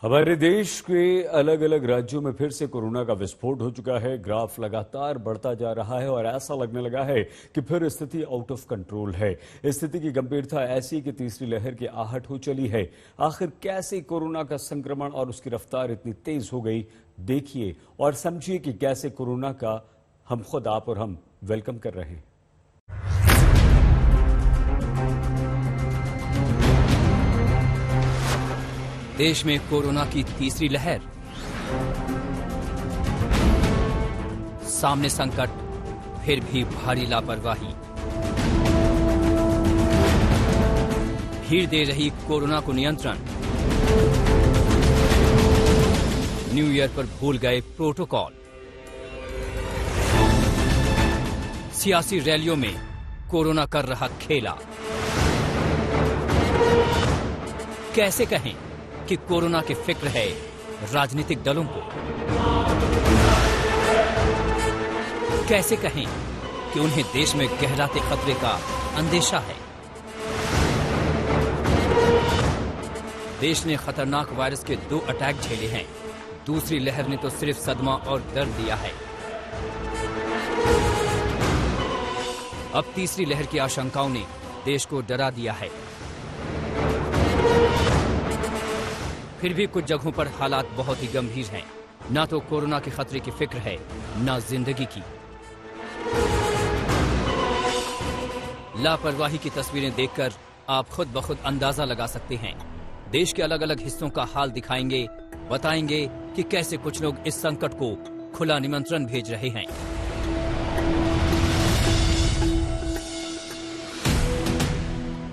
हमारे देश के अलग अलग राज्यों में फिर से कोरोना का विस्फोट हो चुका है। ग्राफ लगातार बढ़ता जा रहा है और ऐसा लगने लगा है कि फिर स्थिति आउट ऑफ कंट्रोल है। स्थिति की गंभीरता ऐसी कि तीसरी लहर की आहट हो चली है। आखिर कैसे कोरोना का संक्रमण और उसकी रफ्तार इतनी तेज हो गई, देखिए और समझिए कि कैसे कोरोना का हम खुद, आप और हम वेलकम कर रहे हैं। देश में कोरोना की तीसरी लहर, सामने संकट, फिर भी भारी लापरवाही। भीड़ दे रही कोरोना को नियंत्रण, न्यू ईयर पर भूल गए प्रोटोकॉल। सियासी रैलियों में कोरोना कर रहा खेला। कैसे कहें कि कोरोना की फिक्र है राजनीतिक दलों को? कैसे कहें कि उन्हें देश में गहराते खतरे का अंदेशा है? देश ने खतरनाक वायरस के 2 अटैक झेले हैं। दूसरी लहर ने तो सिर्फ सदमा और दर्द दिया है। अब तीसरी लहर की आशंकाओं ने देश को डरा दिया है। फिर भी कुछ जगहों पर हालात बहुत ही गंभीर हैं। ना तो कोरोना के खतरे की फिक्र है, ना जिंदगी की। लापरवाही की तस्वीरें देखकर आप खुद ब खुद अंदाजा लगा सकते हैं। देश के अलग अलग हिस्सों का हाल दिखाएंगे, बताएंगे कि कैसे कुछ लोग इस संकट को खुला निमंत्रण भेज रहे हैं।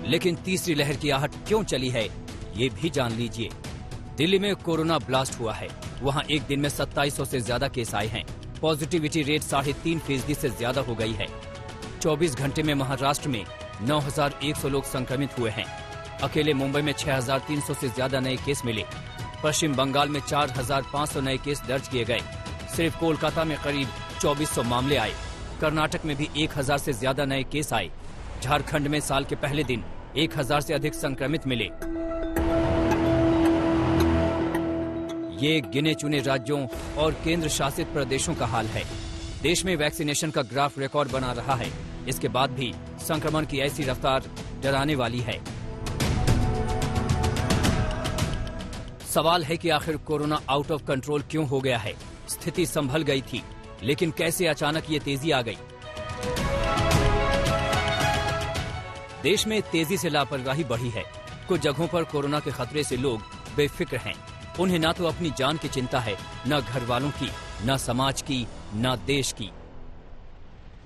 लेकिन तीसरी लहर की आहट क्यों चली है, ये भी जान लीजिए। दिल्ली में कोरोना ब्लास्ट हुआ है। वहां एक दिन में 2700 से ज्यादा केस आए हैं। पॉजिटिविटी रेट 3.5% से ज्यादा हो गई है। 24 घंटे में महाराष्ट्र में 9100 लोग संक्रमित हुए हैं। अकेले मुंबई में 6300 से ज्यादा नए केस मिले। पश्चिम बंगाल में 4500 नए केस दर्ज किए गए। सिर्फ कोलकाता में करीब 2400 मामले आए। कर्नाटक में भी 1000 से ज्यादा नए केस आए। झारखंड में साल के पहले दिन 1000 से अधिक संक्रमित मिले। ये गिने चुने राज्यों और केंद्र शासित प्रदेशों का हाल है। देश में वैक्सीनेशन का ग्राफ रिकॉर्ड बना रहा है। इसके बाद भी संक्रमण की ऐसी रफ्तार डराने वाली है। सवाल है कि आखिर कोरोना आउट ऑफ कंट्रोल क्यों हो गया है? स्थिति संभल गई थी, लेकिन कैसे अचानक ये तेजी आ गई? देश में तेजी से लापरवाही बढ़ी है। कुछ जगहों पर कोरोना के खतरे से लोग बेफिक्र हैं। उन्हें ना तो अपनी जान की चिंता है, न घर वालों की, न समाज की, न देश की।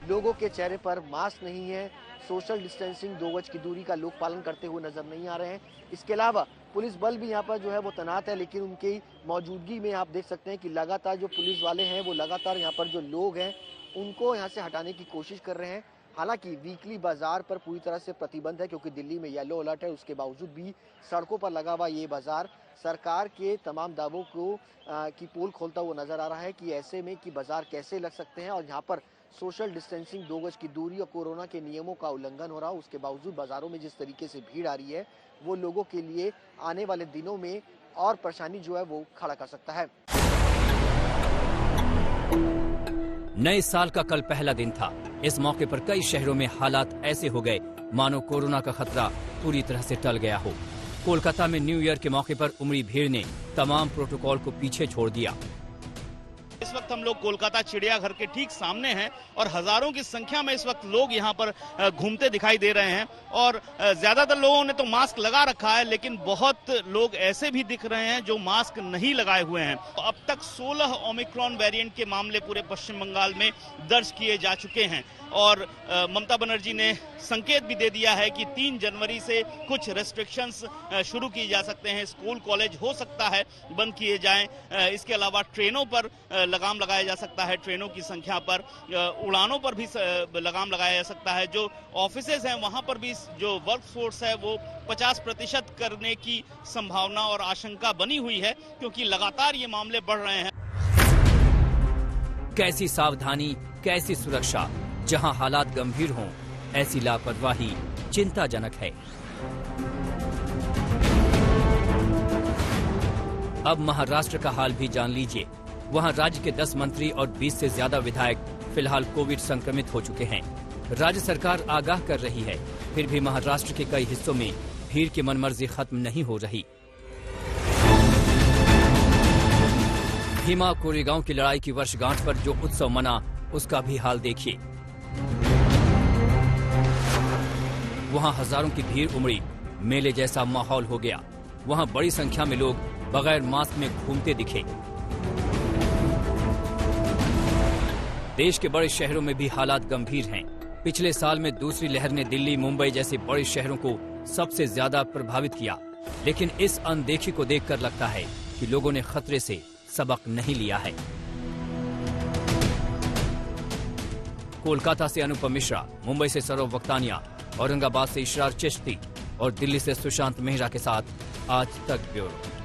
लोगों के चेहरे पर मास्क नहीं है। सोशल डिस्टेंसिंग, 2 गज की दूरी का लोग पालन करते हुए नजर नहीं आ रहे हैं। इसके अलावा पुलिस बल भी यहाँ पर जो है वो तैनात है, लेकिन उनकी मौजूदगी में आप देख सकते हैं कि लगातार जो पुलिस वाले हैं वो लगातार यहाँ पर जो लोग हैं उनको यहाँ से हटाने की कोशिश कर रहे हैं। हालांकि वीकली बाजार पर पूरी तरह से प्रतिबंध है, क्योंकि दिल्ली में येलो अलर्ट है। उसके बावजूद भी सड़कों पर लगा हुआ ये बाजार सरकार के तमाम दावों को की पोल खोलता हुआ नजर आ रहा है कि ऐसे में कि बाजार कैसे लग सकते हैं। और यहाँ पर सोशल डिस्टेंसिंग, 2 गज की दूरी और कोरोना के नियमों का उल्लंघन हो रहा है। उसके बावजूद बाजारों में जिस तरीके से भीड़ आ रही है वो लोगों के लिए आने वाले दिनों में और परेशानी जो है वो खड़ा कर सकता है। नए साल का कल पहला दिन था। इस मौके पर कई शहरों में हालात ऐसे हो गए मानो कोरोना का खतरा पूरी तरह से टल गया हो। कोलकाता में न्यू ईयर के मौके पर उमड़ी भीड़ ने तमाम प्रोटोकॉल को पीछे छोड़ दिया। इस वक्त हम लोग कोलकाता चिड़ियाघर के ठीक सामने हैं और हजारों की संख्या में इस वक्त लोग यहाँ पर घूमते दिखाई दे रहे हैं। और ज्यादातर लोगों ने तो मास्क लगा रखा है, लेकिन बहुत लोग ऐसे भी दिख रहे हैं जो मास्क नहीं लगाए हुए हैं। अब तक 16 ओमिक्रॉन वेरिएंट के मामले पूरे पश्चिम बंगाल में दर्ज किए जा चुके हैं। और ममता बनर्जी ने संकेत भी दे दिया है कि 3 जनवरी से कुछ रेस्ट्रिक्शंस शुरू किए जा सकते हैं। स्कूल कॉलेज हो सकता है बंद किए जाएं। इसके अलावा ट्रेनों पर लगाम लगाया जा सकता है। ट्रेनों की संख्या पर, उड़ानों पर भी लगाम लगाया जा सकता है। जो ऑफिसेज हैं वहां पर भी जो वर्क फोर्स है वो 50% करने की संभावना और आशंका बनी हुई है, क्योंकि लगातार ये मामले बढ़ रहे हैं। कैसी सावधानी, कैसी सुरक्षा? जहां हालात गंभीर हों, ऐसी लापरवाही चिंताजनक है। अब महाराष्ट्र का हाल भी जान लीजिए। वहां राज्य के 10 मंत्री और 20 से ज्यादा विधायक फिलहाल कोविड संक्रमित हो चुके हैं। राज्य सरकार आगाह कर रही है, फिर भी महाराष्ट्र के कई हिस्सों में भीड़ की मनमर्जी खत्म नहीं हो रही। भीमा कोरेगांव की लड़ाई की वर्षगांठ पर जो उत्सव मना, उसका भी हाल देखिए। वहां हजारों की भीड़ उमड़ी, मेले जैसा माहौल हो गया। वहां बड़ी संख्या में लोग बगैर मास्क में घूमते दिखे। देश के बड़े शहरों में भी हालात गंभीर हैं। पिछले साल में दूसरी लहर ने दिल्ली, मुंबई जैसे बड़े शहरों को सबसे ज्यादा प्रभावित किया, लेकिन इस अनदेखी को देखकर लगता है कि लोगों ने खतरे से सबक नहीं लिया है। कोलकाता से अनुपम मिश्रा, मुंबई से सौरभ वक्तानिया, औरंगाबाद से इशरार चिश्ती और दिल्ली से सुशांत मेहरा के साथ आज तक ब्यूरो।